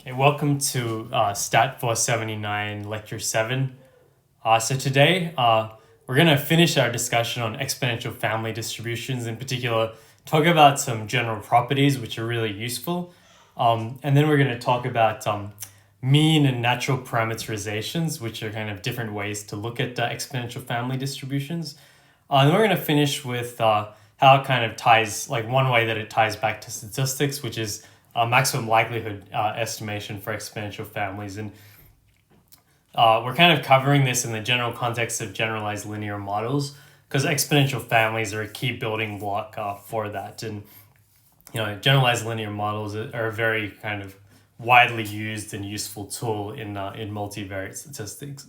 Hey, welcome to Stat 479, Lecture 7. So today we're going to finish our discussion on exponential family distributions, in particular, talk about some general properties which are really useful. And then we're going to talk about mean and natural parameterizations, which are kind of different ways to look at exponential family distributions. And then we're going to finish with how it kind of ties, like one way that it ties back to statistics, which is maximum likelihood estimation for exponential families. And we're kind of covering this in the general context of generalized linear models because exponential families are a key building block for that. And generalized linear models are a very kind of widely used and useful tool in multivariate statistics.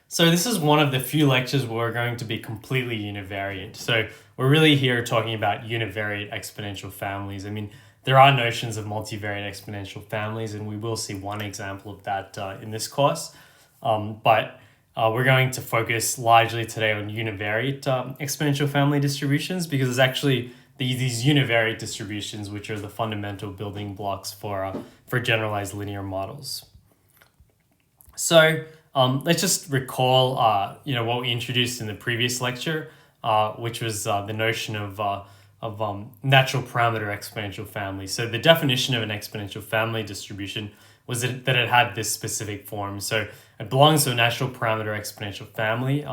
So this is one of the few lectures where we're going to be completely univariate. So we're really here talking about univariate exponential families. I mean, there are notions of multivariate exponential families, and we will see one example of that in this course. But we're going to focus largely today on univariate exponential family distributions because it's actually these univariate distributions which are the fundamental building blocks for generalized linear models. So let's just recall, what we introduced in the previous lecture, which was the notion of natural parameter exponential family. So the definition of an exponential family distribution was that it had this specific form. So it belongs to a natural parameter exponential family.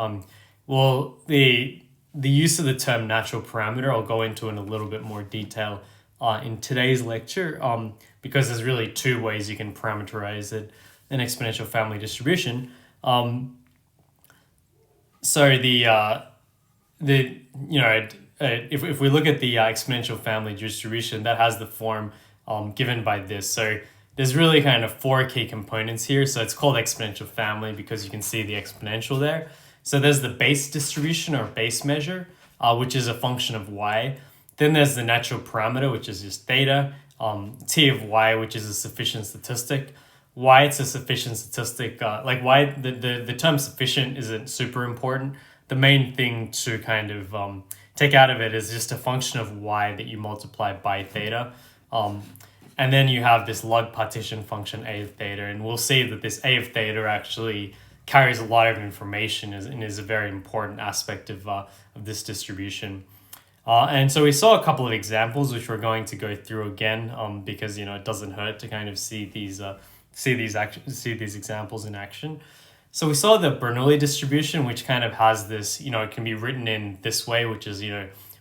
The use of the term natural parameter I'll go into in a little bit more detail in today's lecture because there's really two ways you can parameterize an exponential family distribution. If we look at the exponential family distribution, that has the form given by this. So there's really kind of four key components here. So it's called exponential family because you can see the exponential there. So there's the base distribution or base measure, which is a function of y. Then there's the natural parameter, which is just theta. T of y, which is a sufficient statistic. Why it's a sufficient statistic, why the term sufficient isn't super important. The main thing to kind of take out of it is just a function of y that you multiply by theta. And then you have this log partition function a of theta, and we'll see that this a of theta actually carries a lot of information and is a very important aspect of this distribution. And so we saw a couple of examples which we're going to go through again because it doesn't hurt to kind of see these examples in action. So we saw the Bernoulli distribution, which kind of has this, it can be written in this way, which is,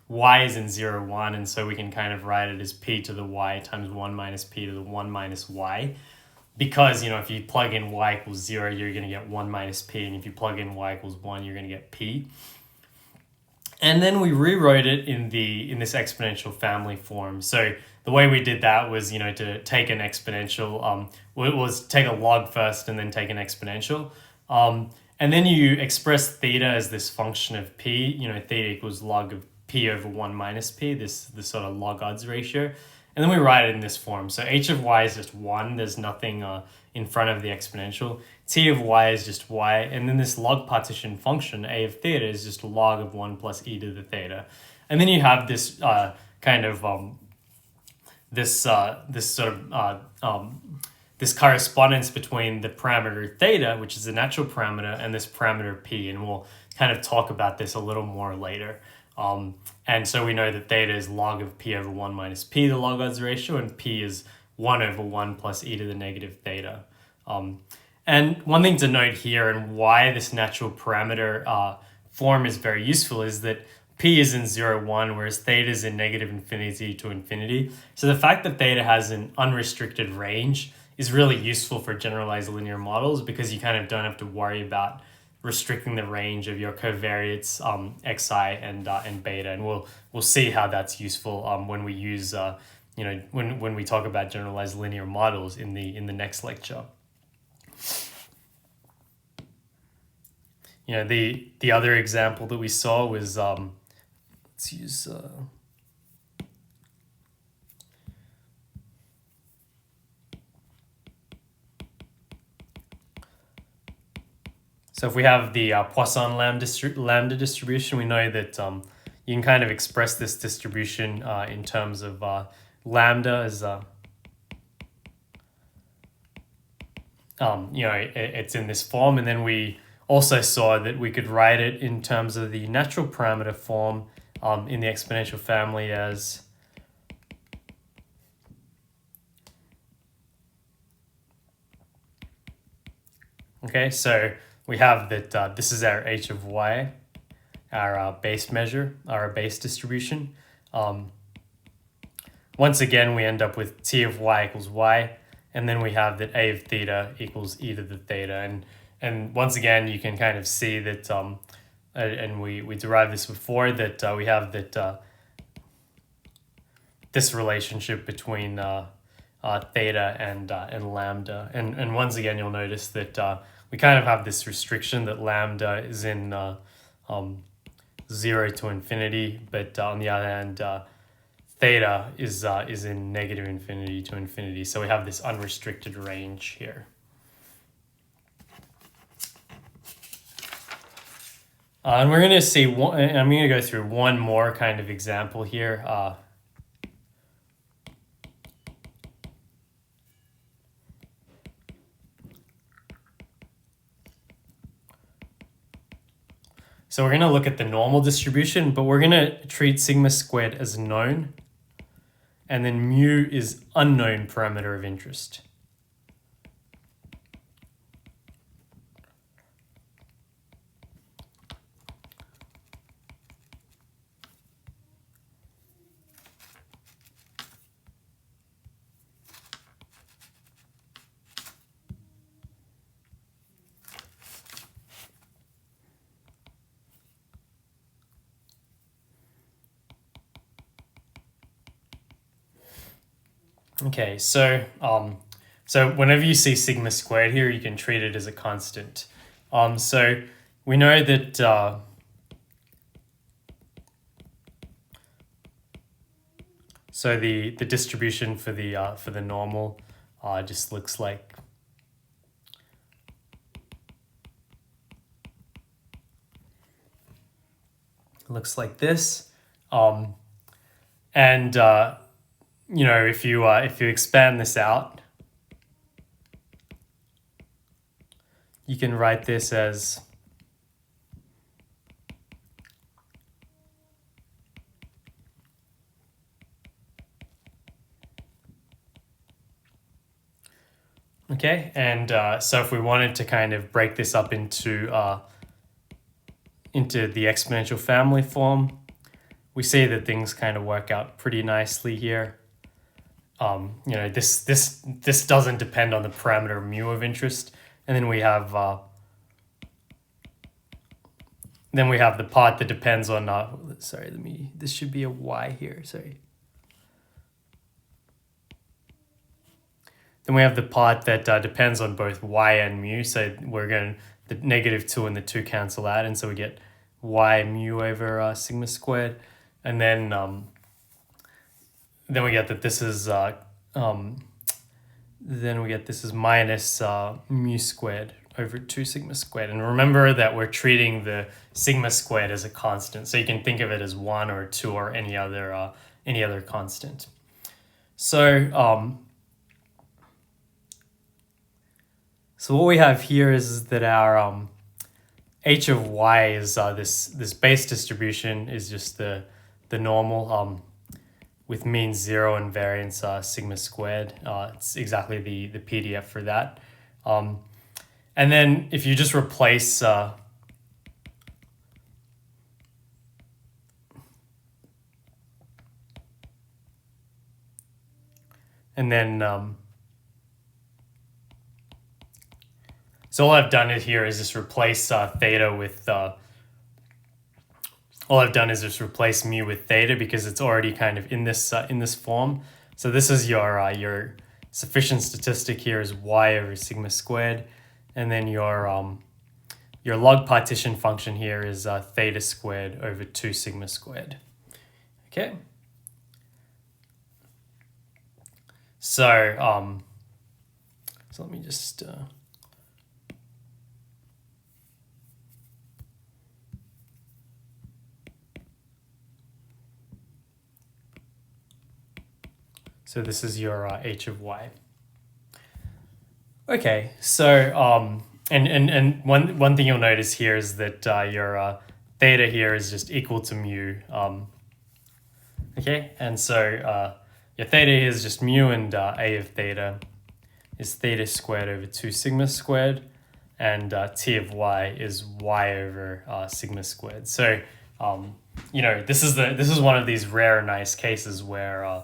y is in 0, 1. And so we can kind of write it as p to the y times 1 minus p to the 1 minus y. Because, if you plug in y equals 0, you're going to get 1 minus p. And if you plug in y equals 1, you're going to get p. And then we rewrote it in this exponential family form. So the way we did that was, to take an exponential, was take a log first and then take an exponential. And then you express theta as this function of p, theta equals log of p over 1 minus p, this sort of log odds ratio. And then we write it in this form. So h of y is just 1. There's nothing in front of the exponential. T of y is just y. And then this log partition function, a of theta, is just log of 1 plus e to the theta. And then you have this this correspondence between the parameter theta, which is the natural parameter, and this parameter p. And we'll kind of talk about this a little more later. And so we know that theta is log of p over 1 minus p, the log odds ratio, and p is 1 over 1 plus e to the negative theta. And one thing to note here and why this natural parameter form is very useful is that p is in 0, 1, whereas theta is in negative infinity to infinity. So the fact that theta has an unrestricted range is really useful for generalized linear models because you kind of don't have to worry about restricting the range of your covariates xi and beta, and we'll see how that's useful when we use when we talk about generalized linear models in the next lecture. The other example that we saw was let's use. So if we have the Poisson lambda distribution, we know that you can kind of express this distribution in terms of lambda as it's in this form. And then we also saw that we could write it in terms of the natural parameter form in the exponential family as okay, so we have that this is our h of y, our base measure, our base distribution. Once again, we end up with t of y equals y, and then we have that a of theta equals e to the theta. And once again, you can kind of see that, and we derived this before, that we have that this relationship between theta and lambda. And once again, you'll notice that we kind of have this restriction that lambda is in 0 to infinity, but on the other hand, theta is in negative infinity to infinity. So we have this unrestricted range here. And we're going to see one, I'm going to go through one more kind of example here. So we're going to look at the normal distribution, but we're going to treat sigma squared as known, and then mu is unknown parameter of interest. Okay, so whenever you see sigma squared here, you can treat it as a constant. So we know that so the distribution for the normal just looks like this, and if you expand this out, you can write this as okay, and so if we wanted to kind of break this up into the exponential family form, we see that things kind of work out pretty nicely here. This doesn't depend on the parameter mu of interest, and then we have the part that depends on this should be a y here, sorry. Then we have the part that depends on both y and mu, so the -2 and the 2 cancel out, and so we get y mu over sigma squared, and then we get that this is minus mu squared over 2 sigma squared. And remember that we're treating the sigma squared as a constant, so you can think of it as 1 or 2 or any other constant. So what we have here is that our h of y is this base distribution is just the normal with mean 0 and variance sigma squared. It's exactly the PDF for that. And then if you just replace and then so all I've done here is just replace theta with all I've done is just replace mu with theta because it's already kind of in this form. So this is your sufficient statistic here is y over sigma squared, and then your log partition function here is theta squared over 2 sigma squared. Okay. So let me just so this is your h of y. Okay, so and one thing you'll notice here is that your theta here is just equal to mu. Okay, and so your theta here is just mu, and a of theta is theta squared over 2 sigma squared, and t of y is y over sigma squared. So this is one of these rare nice cases where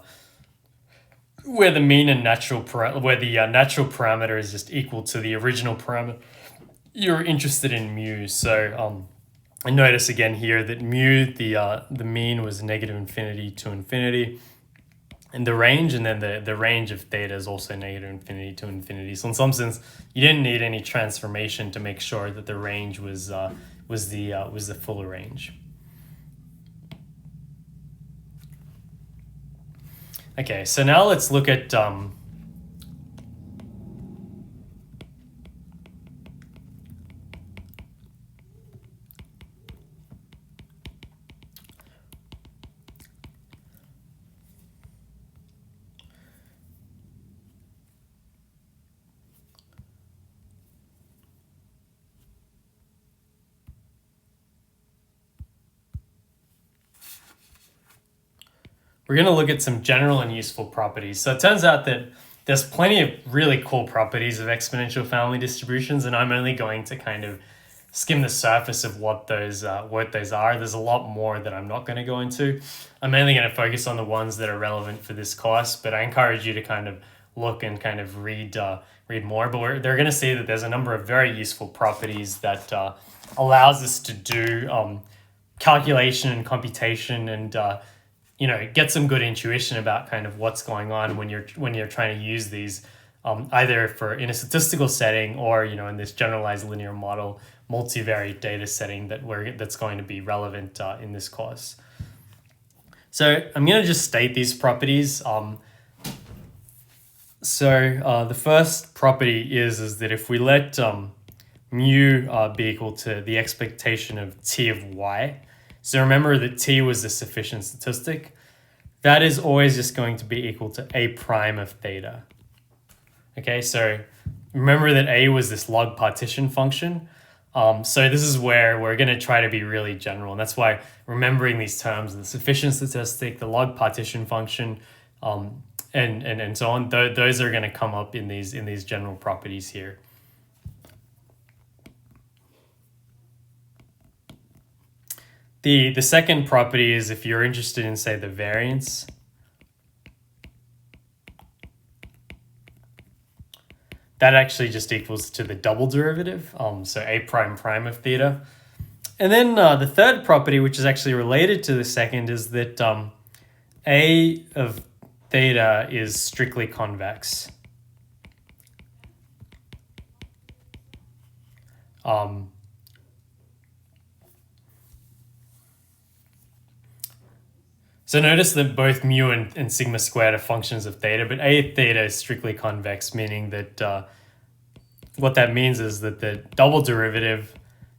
the mean and natural natural parameter is just equal to the original parameter you're interested in mu. So and notice again here that mu, the mean was negative infinity to infinity, and the range, and then the range of theta is also negative infinity to infinity. So in some sense, you didn't need any transformation to make sure that the range was the full range. Okay, so now let's look at we're going to look at some general and useful properties. So it turns out that there's plenty of really cool properties of exponential family distributions, and I'm only going to kind of skim the surface of what those are. There's a lot more that I'm not going to go into. I'm mainly going to focus on the ones that are relevant for this course, but I encourage you to kind of look and kind of read more. But they're going to see that there's a number of very useful properties that allows us to do calculation and computation, and get some good intuition about kind of what's going on when you're trying to use these, either in a statistical setting or in this generalized linear model multivariate data setting that's going to be relevant in this course. So I'm going to just state these properties. The first property is that if we let mu be equal to the expectation of t of y, so remember that t was the sufficient statistic, that is always just going to be equal to a prime of theta. Okay, so remember that a was this log partition function. So this is where we're going to try to be really general, and that's why remembering these terms, the sufficient statistic, the log partition function, and so on, those are going to come up in these general properties here. The second property is if you're interested in, say, the variance. That actually just equals to the double derivative, so a prime prime of theta. And then the third property, which is actually related to the second, is that a of theta is strictly convex. So notice that both mu and sigma squared are functions of theta, but a of theta is strictly convex, meaning that what that means is that the double derivative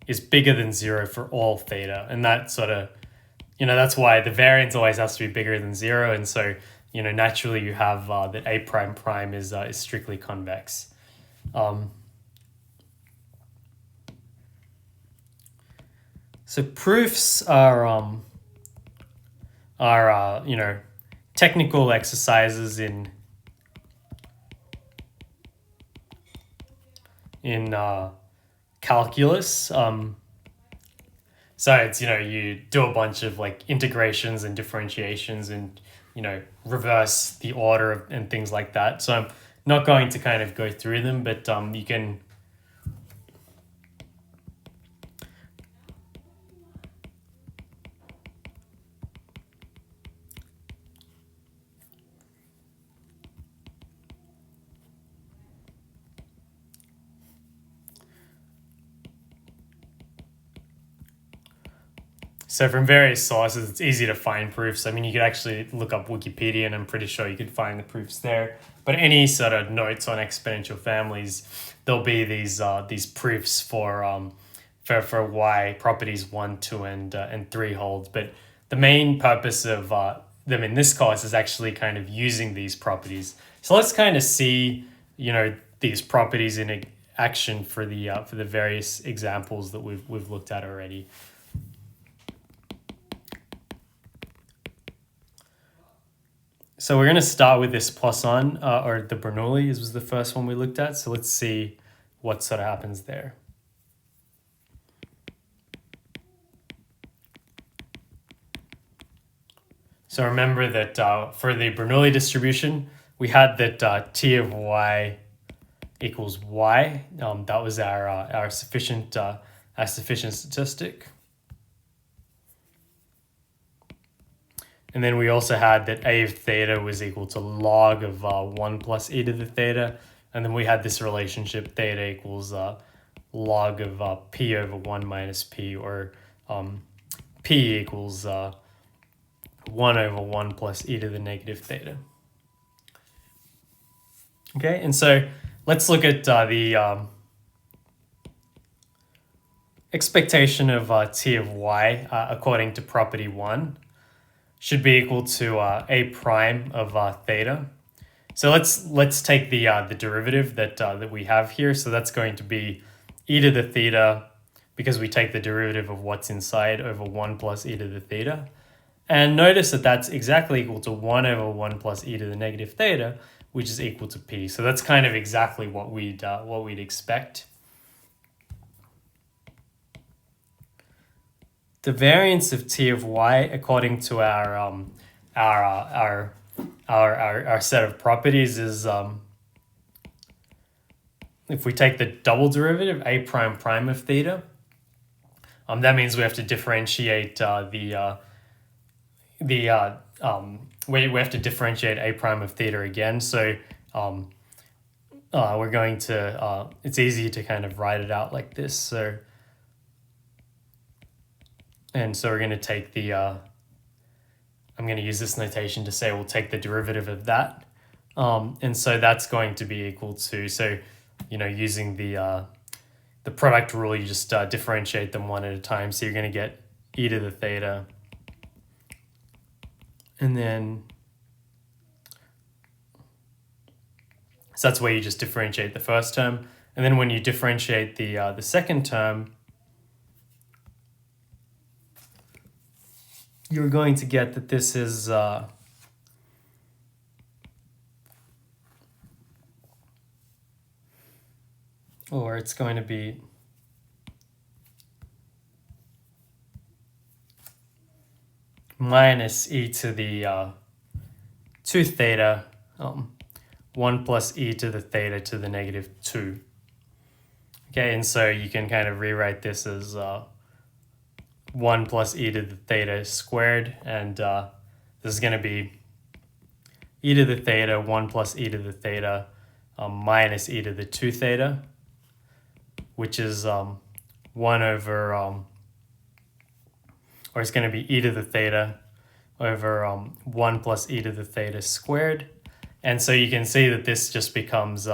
is bigger than 0 for all theta. And that sort of, that's why the variance always has to be bigger than 0. And so, naturally you have that a prime prime is strictly convex. So proofs are technical exercises in calculus. So it's, you do a bunch of integrations and differentiations and, reverse the order and things like that. So I'm not going to kind of go through them, but you can. So from various sources, it's easy to find proofs. I mean, you could actually look up Wikipedia, and I'm pretty sure you could find the proofs there. But any sort of notes on exponential families, there'll be these proofs for why properties 1, 2, and 3 hold. But the main purpose of them in this course is actually kind of using these properties. So let's kind of see, these properties in action for the various examples that we've looked at already. So we're going to start with this Poisson, or the Bernoulli. This was the first one we looked at. So let's see what sort of happens there. So remember that for the Bernoulli distribution, we had that T of y equals y. That was our sufficient statistic. And then we also had that a of theta was equal to log of 1 plus e to the theta. And then we had this relationship theta equals log of p over 1 minus p, or p equals 1 over 1 plus e to the negative theta. Okay, and so let's look at the expectation of T of y according to property 1 should be equal to a prime of theta. So let's take the derivative that we have here. So that's going to be e to the theta, because we take the derivative of what's inside, over 1 plus e to the theta. And notice that that's exactly equal to 1 over 1 plus e to the negative theta, which is equal to p. So that's kind of exactly what we'd expect. The variance of T of y according to our set of properties is if we take the double derivative a prime prime of theta, that means we have to differentiate we have to differentiate a prime of theta again. So we're going to it's easy to kind of write it out like this. So we're going to take the I'm going to use this notation to say we'll take the derivative of that, and so that's going to be equal to, so using the product rule, you just differentiate them one at a time. So you're going to get e to the theta, and then so that's where you just differentiate the first term, and then when you differentiate the second term, you're going to get that this is or it's going to be minus e to the 2 theta, 1 plus e to the theta to the negative 2. Okay, and so you can kind of rewrite this as 1 plus e to the theta squared, and this is going to be e to the theta 1 plus e to the theta minus e to the 2 theta, which is 1 over, or it's going to be e to the theta over 1 plus e to the theta squared. And so you can see that this just becomes e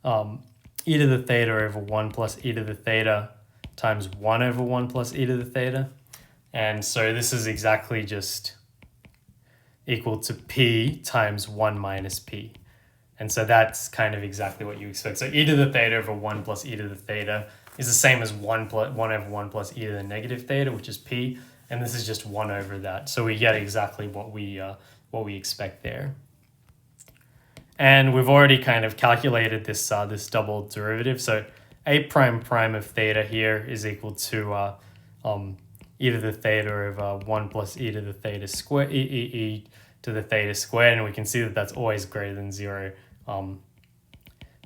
to the theta over 1 plus e to the theta times 1 over 1 plus e to the theta. And so this is exactly just equal to p times 1 minus p. And so that's kind of exactly what you expect. So e to the theta over 1 plus e to the theta is the same as 1 over 1 plus e to the negative theta, which is p. And this is just 1 over that. So we get exactly what we expect there. And we've already kind of calculated this this double derivative. So a prime prime of theta here is equal to e to the theta over 1 plus e to the theta square, e to the theta squared. And we can see that that's always greater than 0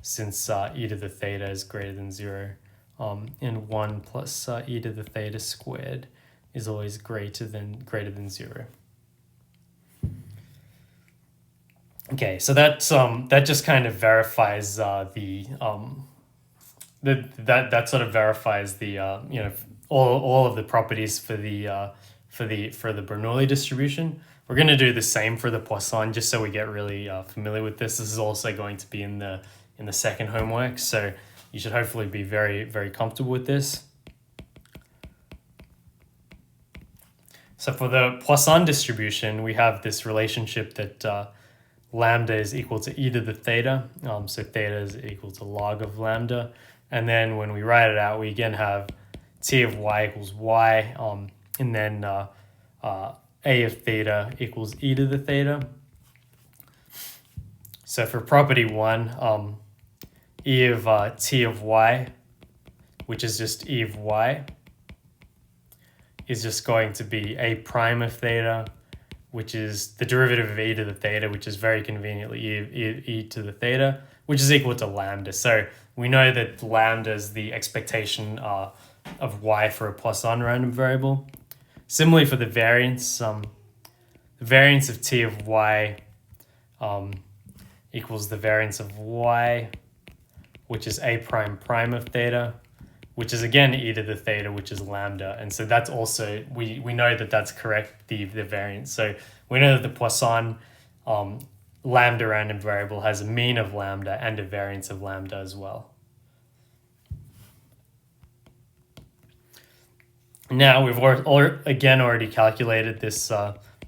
since e to the theta is greater than 0. And 1 plus e to the theta squared is always greater than 0. Okay, so that just kind of verifies that sort of verifies the all of the properties for the Bernoulli distribution. We're going to do the same for the Poisson, just so we get really familiar with this. This is also going to be in the second homework, so you should hopefully be very, very comfortable with this. So for the Poisson distribution, we have this relationship that lambda is equal to e to the theta. So theta is equal to log of lambda. And then when we write it out, we again have t of y equals y, and then a of theta equals e to the theta. So for property 1, e of t of y, which is just e of y, is just going to be a prime of theta, which is the derivative of e to the theta, which is very conveniently e to the theta, which is equal to lambda. So we know that lambda is the expectation of y for a Poisson random variable. Similarly for the variance of t of y equals the variance of y, which is a prime prime of theta, which is again e to the theta, which is lambda. And so that's also, we know that that's correct, the variance. So we know that the Poisson lambda random variable has a mean of lambda and a variance of lambda as well. Now we've already calculated this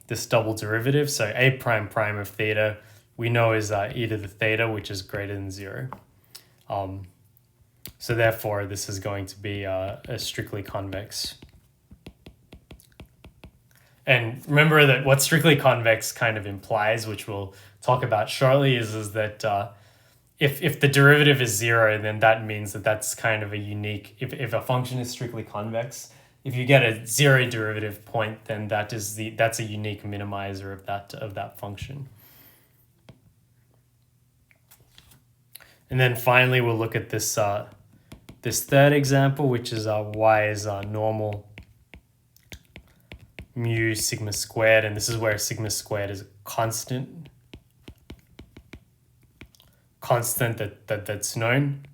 this double derivative. So a prime prime of theta we know is e to the theta, which is greater than 0. So therefore, this is going to be a strictly convex. And remember that what strictly convex kind of implies, which we'll talk about shortly, is that if the derivative is 0, then that means that that's kind of a unique, if a function is strictly convex, if you get a 0 derivative point, then that's a unique minimizer of that function. And then finally, we'll look at this this third example, which is y is normal mu sigma squared, and this is where sigma squared is a constant that's known.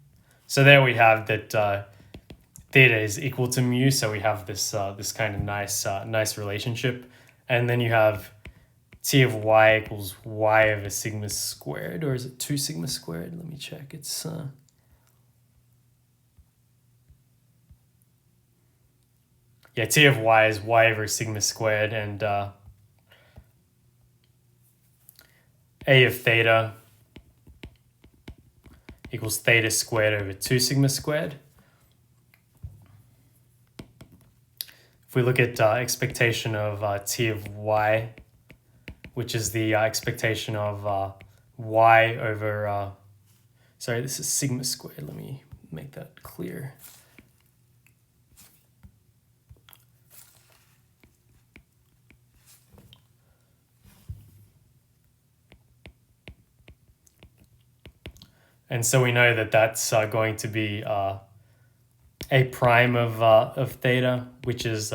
So there we have that theta is equal to mu, so we have this this kind of nice relationship, and then you have t of y equals y over sigma squared, or is it 2 sigma squared? Let me check. It's yeah, t of y is y over sigma squared, and a of theta equals theta squared over 2 sigma squared. If we look at expectation of t of y, which is the expectation of y over, sorry, this is sigma squared. Let me make that clear. And so we know that that's going to be a prime of theta, which is,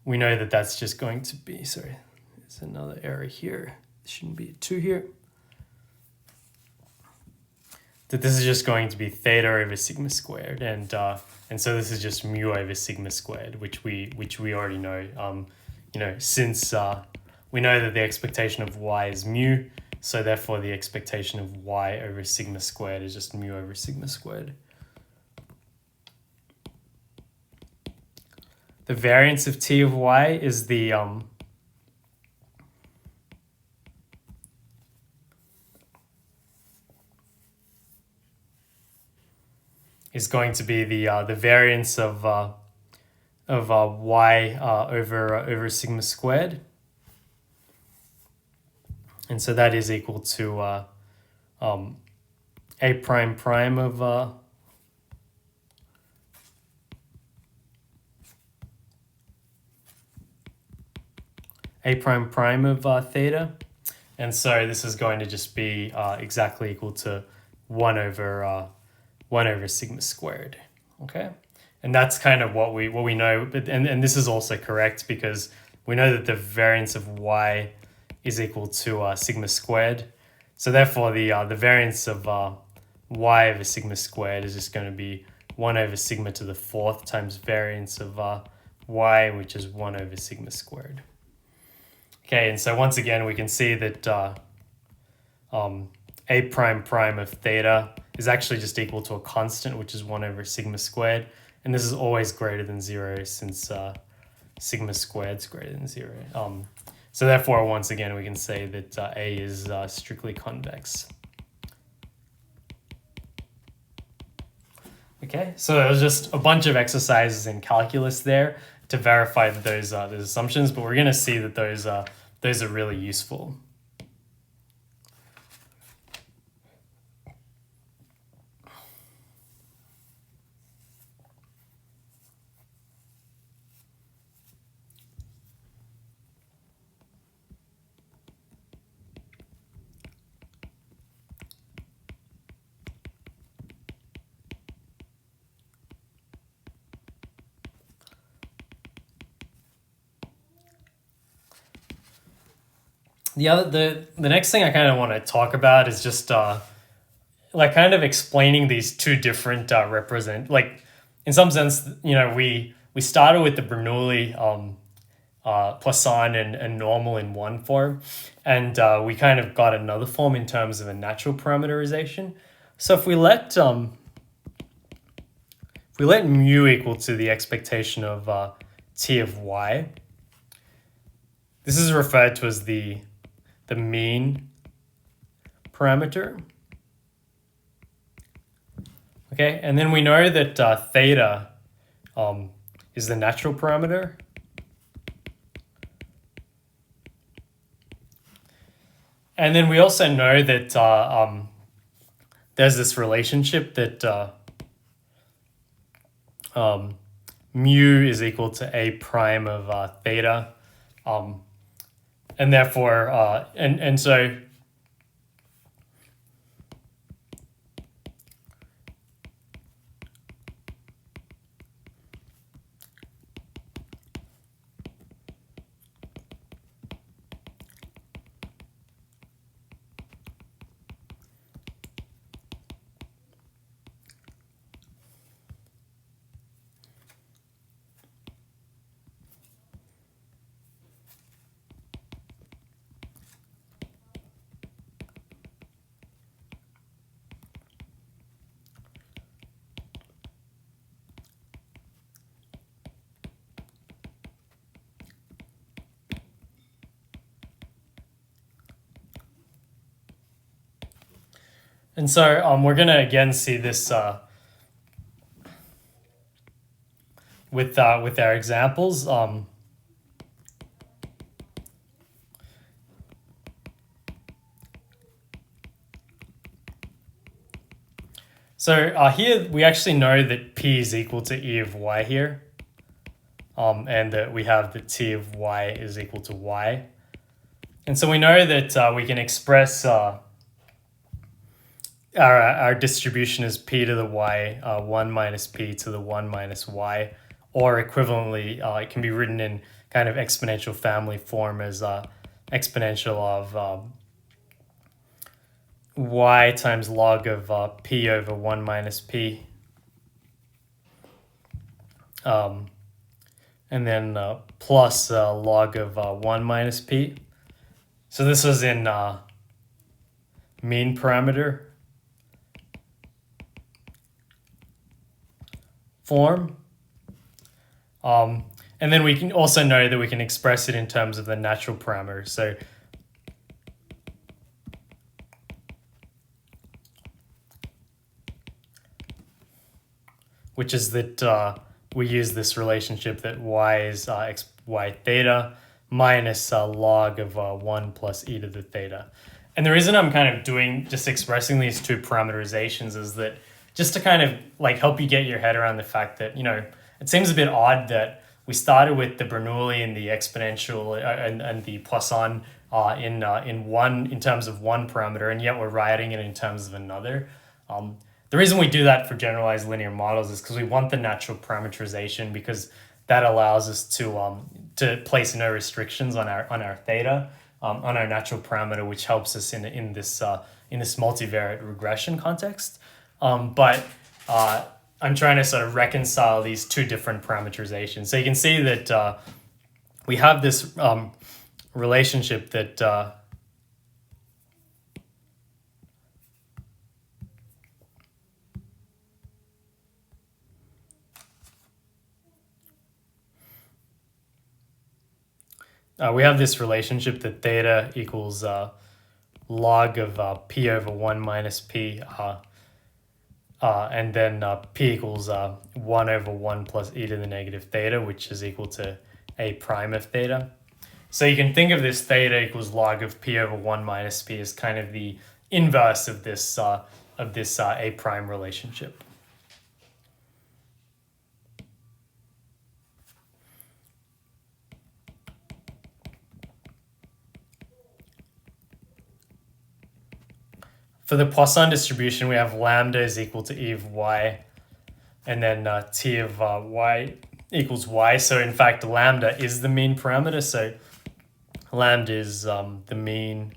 we know that that's just going to be, sorry, there's another error here. It shouldn't be a 2 here. That this is just going to be theta over sigma squared, and so this is just mu over sigma squared, which we already know. You know, since we know that the expectation of y is mu, so therefore the expectation of y over sigma squared is just mu over sigma squared. The variance of t of y is the is going to be the variance of y over sigma squared. And so that is equal to a prime prime of theta. And so this is going to just be exactly equal to 1 over sigma squared. Okay, and that's kind of what we know. But and this is also correct because we know that the variance of y is equal to sigma squared. So therefore the variance of y over sigma squared is just going to be 1 over sigma to the 4th times variance of y, which is 1 over sigma squared. Okay, and so once again we can see that a prime prime of theta is actually just equal to a constant, which is 1 over sigma squared, and this is always greater than 0 since sigma squared is greater than 0. So therefore, once again, we can say that A is strictly convex. Okay, so it was just a bunch of exercises in calculus there to verify those assumptions, but we're going to see that those are really useful. The next thing I kind of want to talk about is just like kind of explaining these two different like in some sense, we started with the Bernoulli Poisson and normal in one form, and we kind of got another form in terms of a natural parameterization. So if we let mu equal to the expectation of t of y, this is referred to as the mean parameter. Okay, and then we know that theta is the natural parameter. And then we also know that there's this relationship that mu is equal to a prime of theta. And therefore, and so And so we're going to again see this with our examples. So here we actually know that P is equal to E of Y here, and that we have that T of Y is equal to Y. And so we know that we can express our distribution as P to the Y, 1 minus P to the 1 minus Y, or equivalently, it can be written in kind of exponential family form as exponential of y times log of P over 1 minus P. And then plus log of 1 minus P. So this was in mean parameter form. And then we can also know that we can express it in terms of the natural parameter. So which is that we use this relationship that y is y theta minus log of 1 plus e to the theta. And the reason I'm kind of just expressing these two parameterizations is that just to kind of like help you get your head around the fact that, it seems a bit odd that we started with the Bernoulli and the exponential and the Poisson in terms of one parameter, and yet we're writing it in terms of another. The reason we do that for generalized linear models is because we want the natural parameterization, because that allows us to place no restrictions on our theta, on our natural parameter, which helps us in this multivariate regression context. But I'm trying to sort of reconcile these two different parameterizations. So you can see that we have this relationship that we have this relationship that theta equals log of p over 1 minus p, and then p equals 1 over 1 plus e to the negative theta, which is equal to a prime of theta. So you can think of this theta equals log of p over 1 minus p as kind of the inverse of this a prime relationship. For the Poisson distribution, we have lambda is equal to e of y, and then t of y equals y. So in fact, lambda is the mean parameter. So lambda is the mean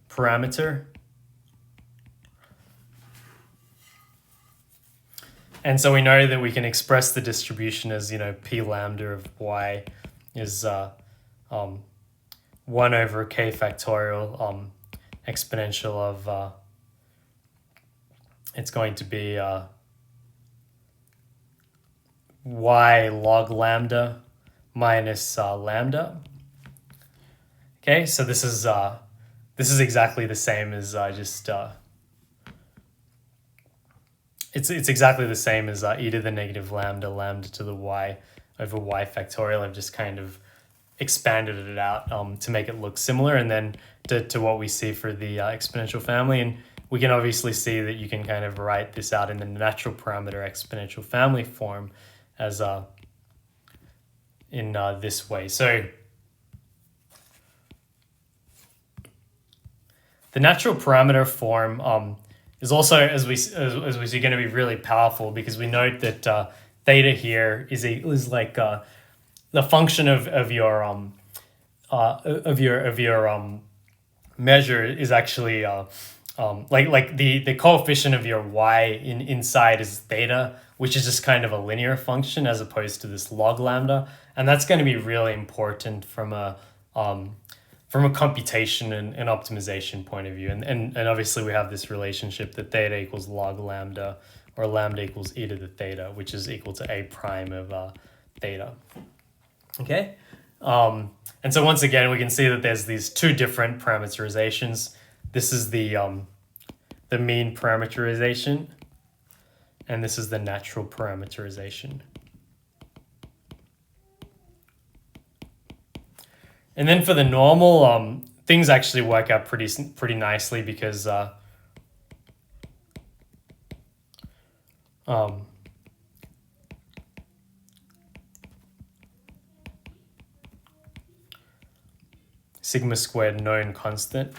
parameter. And so we know that we can express the distribution as, p lambda of y is 1 over k factorial exponential of, it's going to be y log lambda minus lambda. Okay, so this is exactly the same as it's exactly the same as e to the negative lambda to the y over y factorial. I've just kind of expanded it out to make it look similar, and then to what we see for the exponential family. And we can obviously see that you can kind of write this out in the natural parameter exponential family form as in this way. So the natural parameter form is also, as we see, going to be really powerful, because we note that theta here is like the function of your measure is actually like the coefficient of your y inside is theta, which is just kind of a linear function as opposed to this log lambda, and that's going to be really important from a computation and optimization point of view. And obviously we have this relationship that theta equals log lambda, or lambda equals e to the theta, which is equal to a prime of theta. Okay, and so once again we can see that there's these two different parameterizations. This is the mean parameterization, and this is the natural parameterization. And then for the normal, things actually work out pretty nicely, because sigma squared known constant.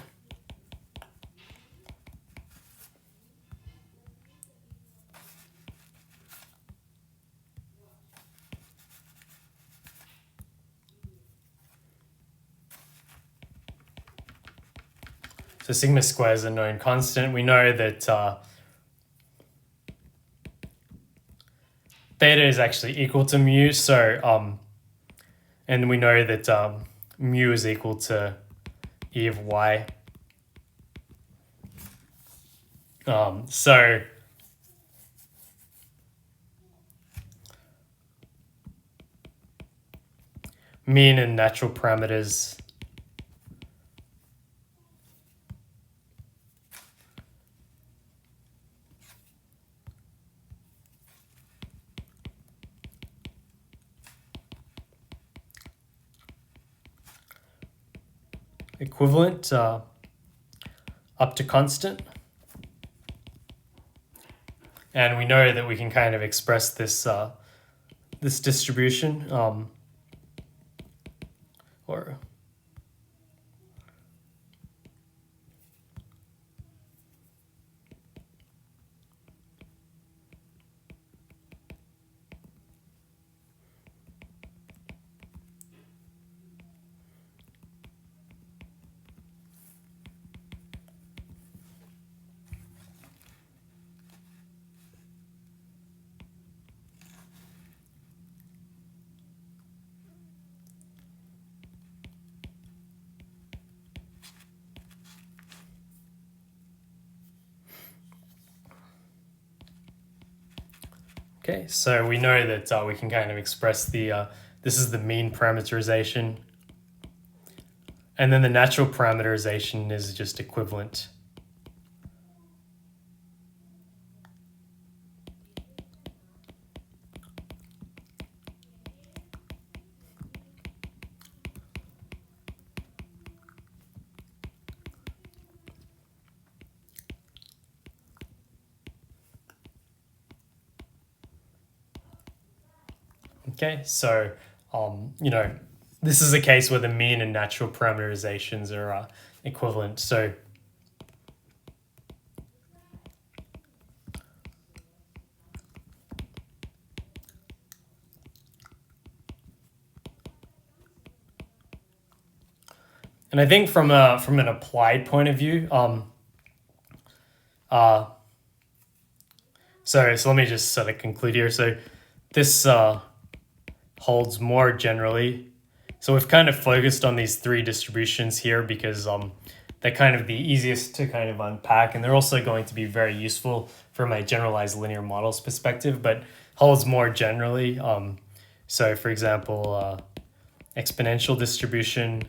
So sigma squared is a known constant. We know that theta is actually equal to mu. So and we know that mu is equal to e of y. So mean and natural parameters equivalent up to constant. And we know that we can kind of express this this distribution or okay, so we know that we can kind of express the this is the mean parameterization, And then the natural parameterization is just equivalent. Okay, so this is a case where the mean and natural parameterizations are equivalent. So and I think from an applied point of view, so let me just sort of conclude here. So this holds more generally. So we've kind of focused on these three distributions here because they're kind of the easiest to kind of unpack, and they're also going to be very useful from a generalized linear models perspective, but holds more generally. So for example, exponential distribution,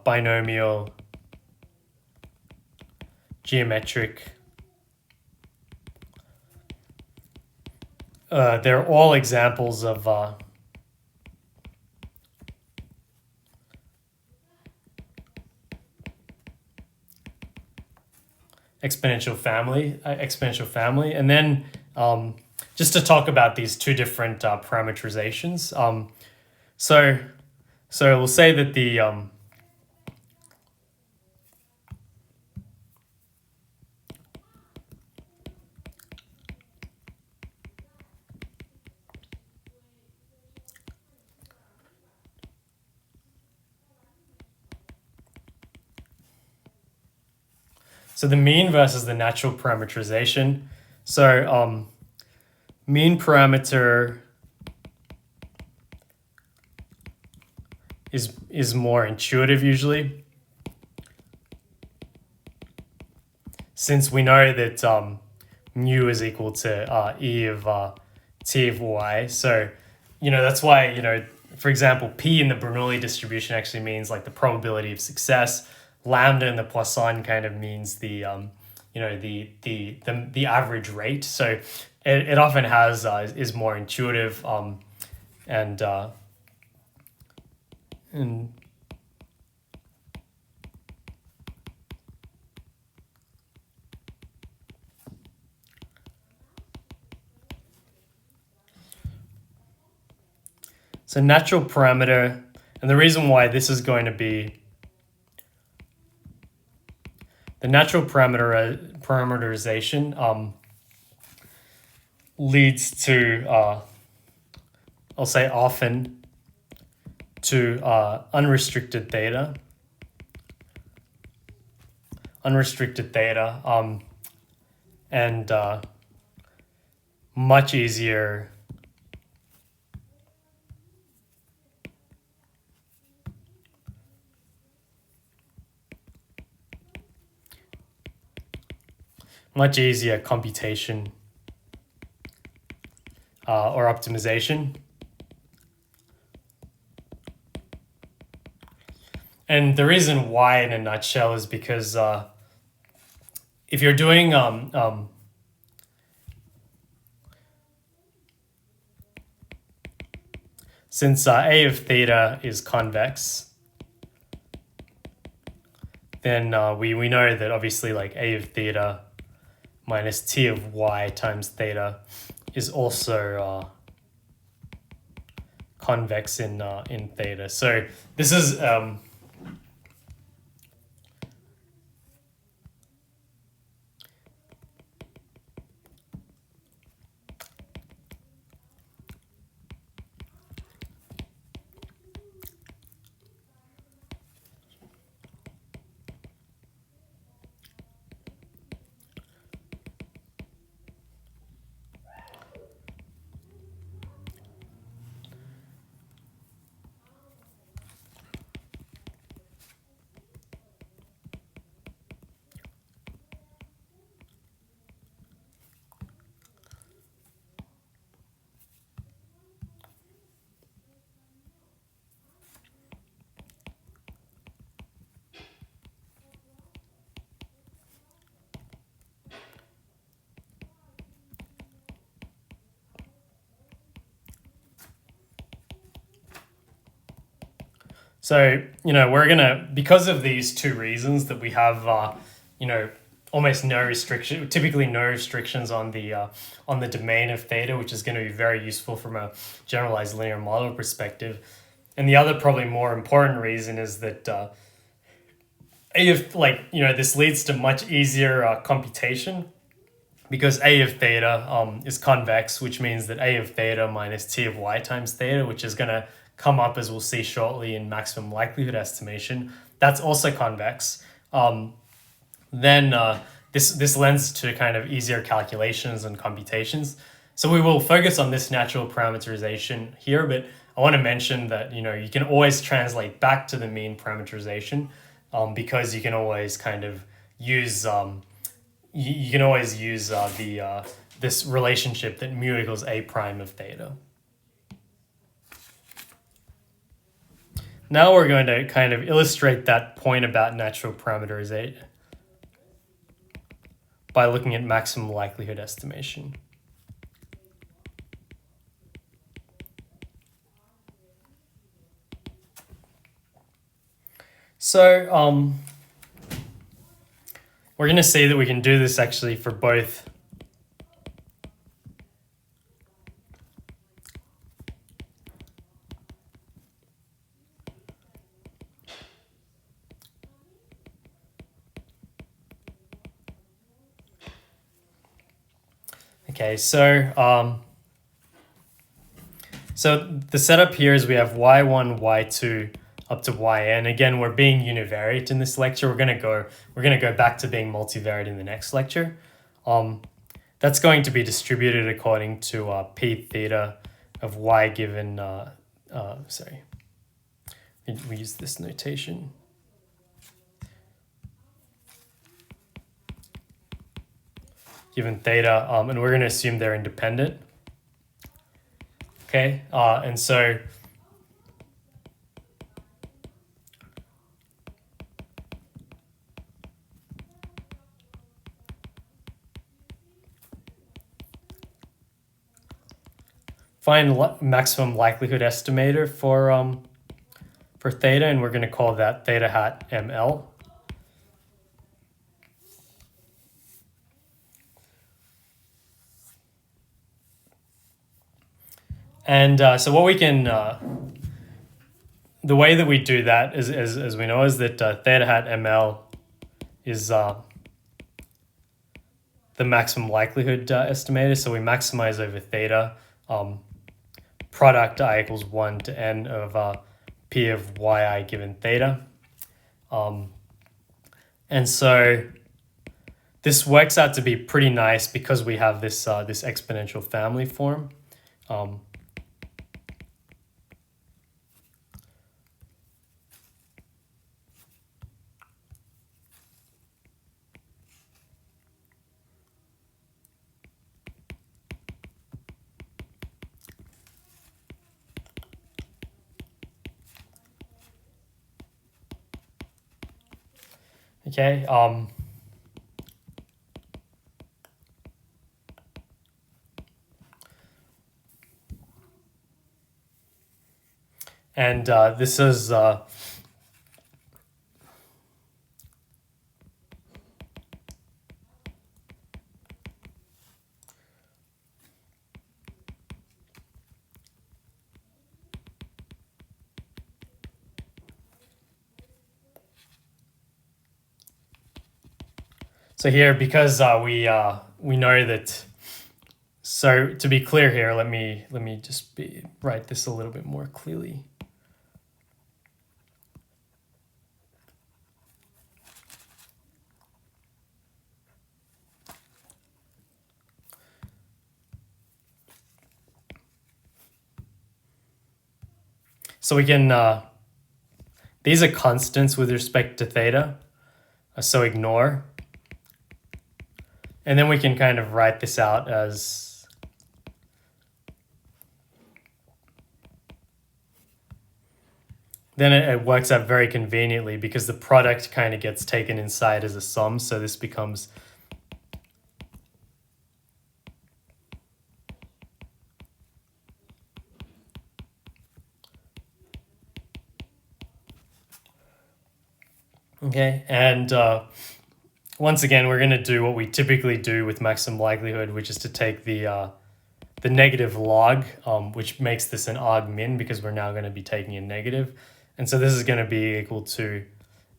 binomial, geometric. They're all examples of exponential family. And then just to talk about these two different parameterizations. So we'll say that the so the mean versus the natural parameterization. So mean parameter is more intuitive usually, since we know that mu is equal to e of t of y. So that's why for example, p in the Bernoulli distribution actually means like the probability of success. Lambda in the Poisson kind of means the the average rate. So it often has is more intuitive and so natural parameter, and the reason why this is going to be the natural parameterization leads to, I'll say often, to unrestricted theta. And much easier computation or optimization. And the reason why, in a nutshell, is because if you're doing since a of theta is convex, then we know that obviously like a of theta minus t of y times theta is also convex in theta. So this is So, because of these two reasons that we have, almost no restriction, typically no restrictions on the domain of theta, which is going to be very useful from a generalized linear model perspective. And the other probably more important reason is that this leads to much easier computation because A of theta is convex, which means that A of theta minus T of y times theta, which is going to come up as we'll see shortly in maximum likelihood estimation, that's also convex. Then this lends to kind of easier calculations and computations. So we will focus on this natural parameterization here, but I want to mention that you can always translate back to the mean parameterization because you can always kind of use this relationship that mu equals a prime of theta. Now we're going to kind of illustrate that point about natural parameterization by looking at maximum likelihood estimation. So we're going to see that we can do this actually for both Okay, so the setup here is we have y1, y2 up to yn. Again, we're being univariate in this lecture. We're gonna go back to being multivariate in the next lecture. That's going to be distributed according to p theta of y given. We use this notation. Given theta, and we're going to assume they're independent. Okay, and so find maximum likelihood estimator for theta, and we're going to call that theta hat ML. And so what we can, the way that we do that is, as we know, is that theta hat ML is the maximum likelihood estimator. So we maximize over theta, product I equals 1 to n of p of yi given theta. And so this works out to be pretty nice because we have this this exponential family form. Okay. And this is so here, because we know that. So to be clear here, let me just write this a little bit more clearly. So we can these are constants with respect to theta, so ignore. And then we can kind of write this out as then it works out very conveniently because the product kind of gets taken inside as a sum. So this becomes Okay, and once again, we're going to do what we typically do with maximum likelihood, which is to take the negative log, which makes this an argmin because we're now going to be taking a negative. And so this is going to be equal to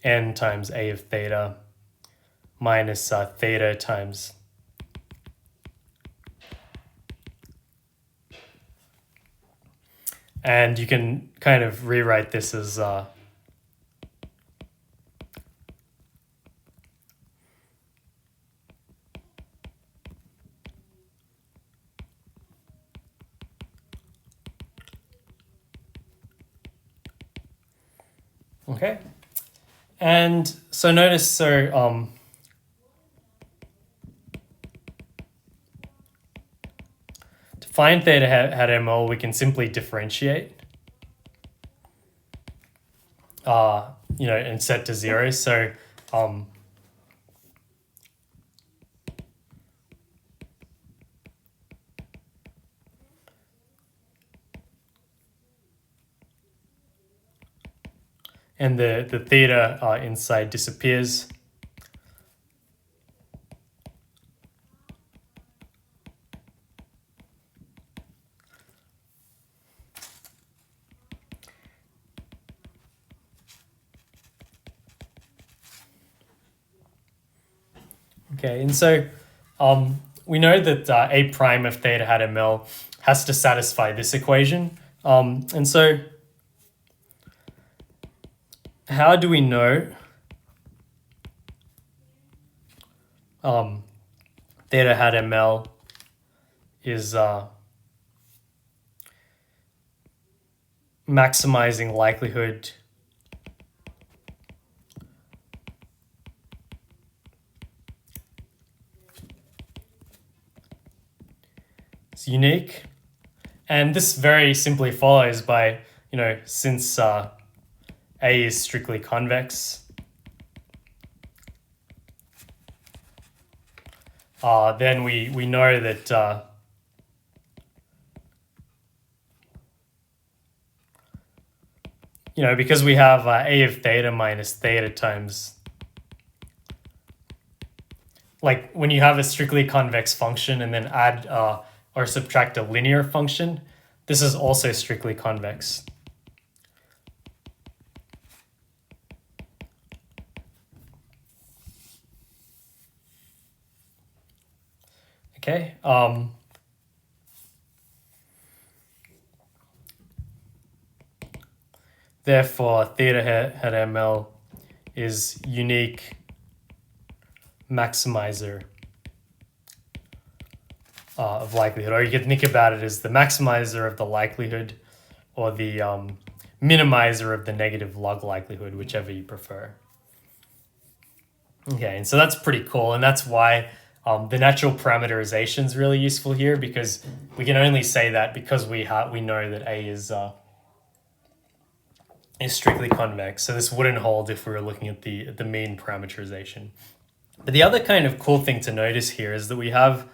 n times a of theta minus theta times and you can kind of rewrite this as okay. And so notice, to find theta hat ml, we can simply differentiate, and set to 0. So and the theta inside disappears. Okay, and so we know that a prime of theta hat ml has to satisfy this equation. And so how do we know theta hat ml is maximizing likelihood is unique? And this very simply follows by, since A is strictly convex, then we know that because we have A of theta minus theta times, like when you have a strictly convex function and then add or subtract a linear function, this is also strictly convex. Okay. Therefore, theta hat ml is unique maximizer of likelihood, or you could think about it as the maximizer of the likelihood or the minimizer of the negative log likelihood, whichever you prefer. Okay, and so that's pretty cool, and that's why the natural parameterization is really useful here, because we can only say that because we know that A is strictly convex. So this wouldn't hold if we were looking at the mean parameterization. But the other kind of cool thing to notice here is that we have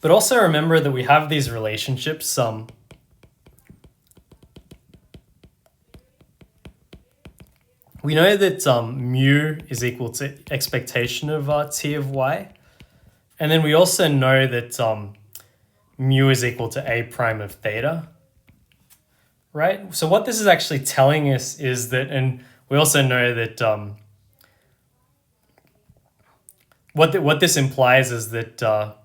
but also remember that we have these relationships. We know that mu is equal to expectation of t of y. And then we also know that mu is equal to a prime of theta, right? So what this is actually telling us is that, and we also know that what this implies is that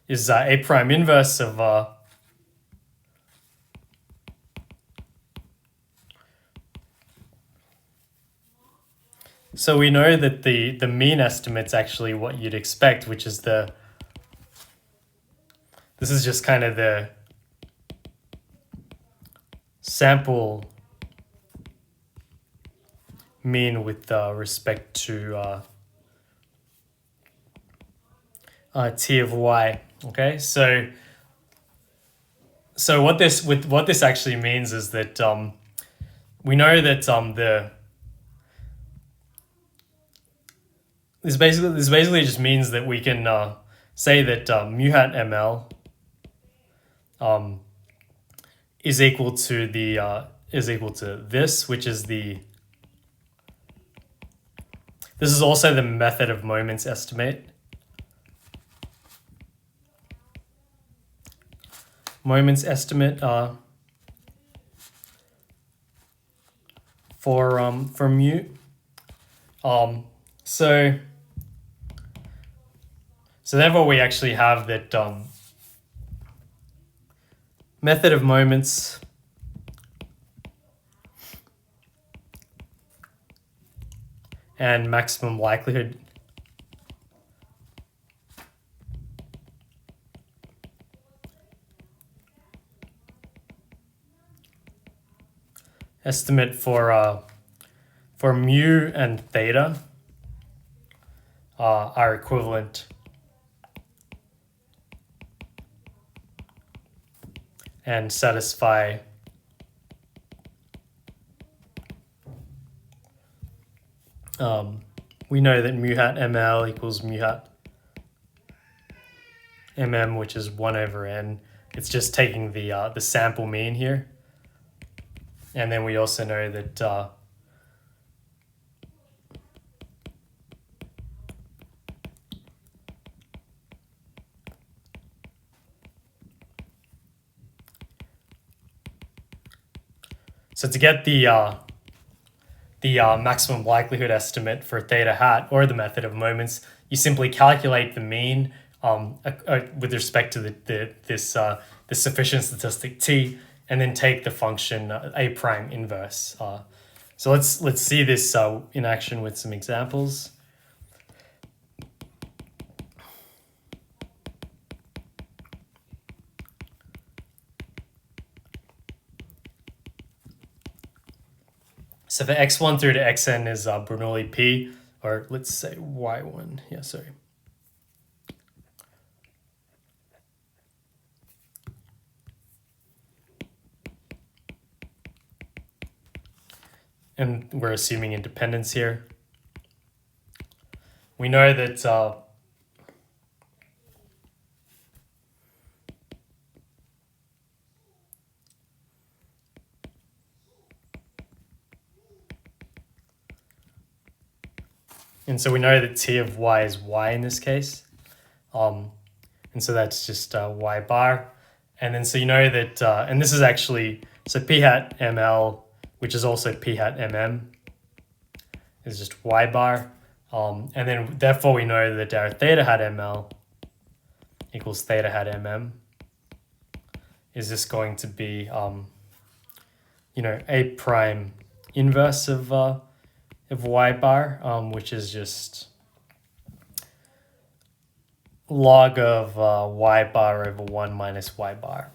is a prime inverse of so we know that the mean estimate's actually what you'd expect, which is this is just kind of the sample mean with respect to t of y. Okay, so what this actually means is that we know that this basically just means that we can say that mu hat ml is equal to this, which is this is also the method of moments estimate. Moments estimate for mu. So therefore we actually have that method of moments and maximum likelihood estimate for mu and theta are equivalent and satisfy we know that mu hat ml equals mu hat mm, which is 1 over n. It's just taking the sample mean here. And then we also know that so to get the maximum likelihood estimate for theta hat, or the method of moments, you simply calculate the mean with respect to this sufficient statistic t, and then take the function a prime inverse. So let's see this in action with some examples. So for x1 through to xn is Bernoulli P, or let's say y1. Yeah, sorry. And we're assuming independence here. We know that and so we know that t of y is y in this case. And so that's just y bar. And then so you know that, and this is actually, so p hat ml, which is also p hat mm, is just y bar. And then therefore we know that our theta hat ml equals theta hat mm is just going to be, a prime inverse of y bar, which is just log of y bar over 1 minus y bar.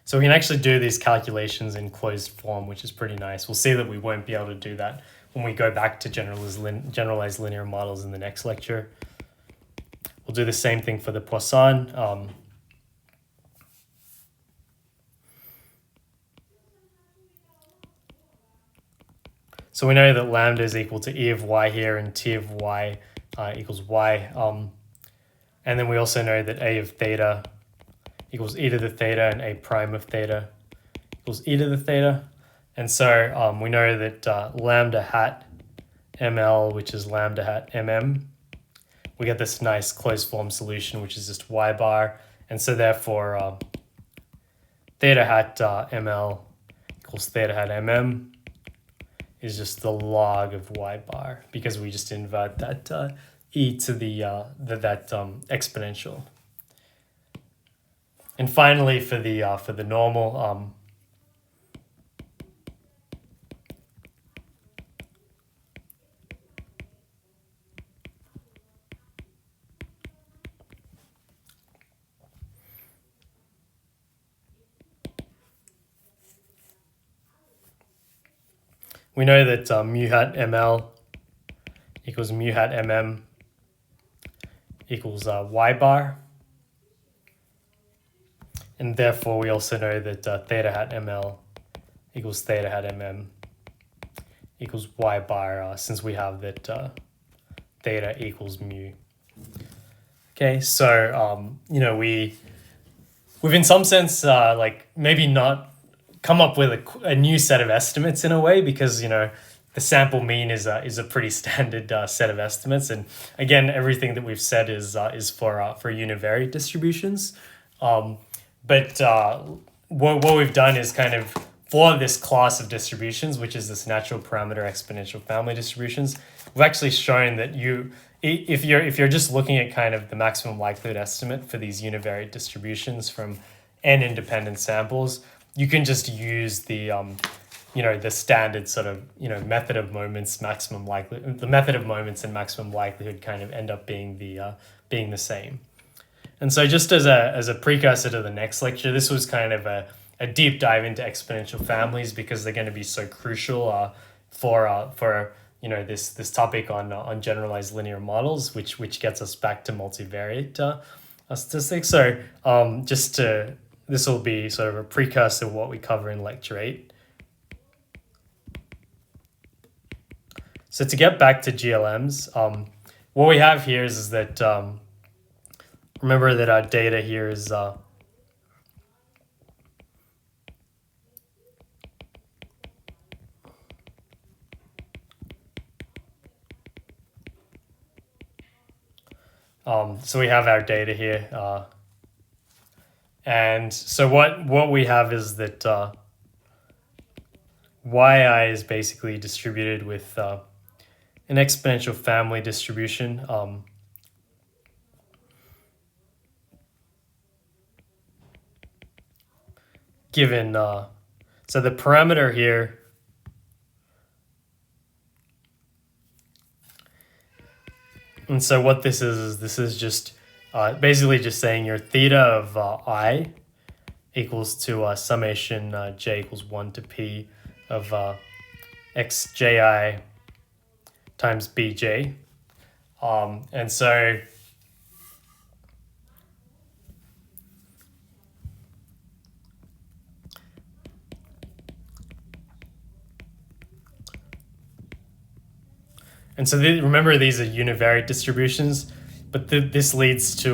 So we can actually do these calculations in closed form, which is pretty nice. We'll see that we won't be able to do that when we go back to generalized linear models in the next lecture. We'll do the same thing for the Poisson. So we know that lambda is equal to e of y here, and t of y equals y. And then we also know that a of theta equals e to the theta, and a prime of theta equals e to the theta. And so we know that lambda hat ml, which is lambda hat mm, we get this nice closed form solution, which is just y bar. And so therefore theta hat ml equals theta hat mm is just the log of y bar, because we just invert that e to that exponential. And finally, for the normal, we know that mu hat ml equals mu hat mm equals y bar. And therefore, we also know that theta hat ml equals theta hat mm equals y bar, since we have that theta equals mu. Okay, so we've in some sense like maybe not come up with a new set of estimates in a way, because the sample mean is a pretty standard set of estimates, and again, everything that we've said is for univariate distributions. But what we've done is kind of, for this class of distributions, which is this natural parameter exponential family distributions, we've actually shown that if you're just looking at kind of the maximum likelihood estimate for these univariate distributions from n independent samples, you can just use the the standard sort of method of moments, maximum likelihood. The method of moments and maximum likelihood kind of end up being the same. And so just as a precursor to the next lecture, this was kind of a deep dive into exponential families, because they're going to be so crucial for this topic on generalized linear models, which gets us back to multivariate statistics. So this will be sort of a precursor to what we cover in lecture 8. So to get back to GLMs, what we have here is that remember that our data here is so we have our data here, and so what we have is that yi is basically distributed with an exponential family distribution. Given so the parameter here and so what this is just basically just saying your theta of I equals to summation j equals 1 to p of xji times bj, and so remember, these are univariate distributions, but this leads to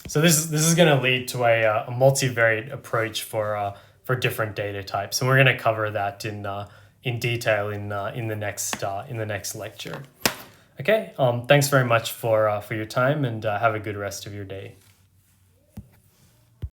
so this is going to lead to a multivariate approach for different data types, and we're going to cover that in detail in the next lecture. Okay, thanks very much for your time, and have a good rest of your day.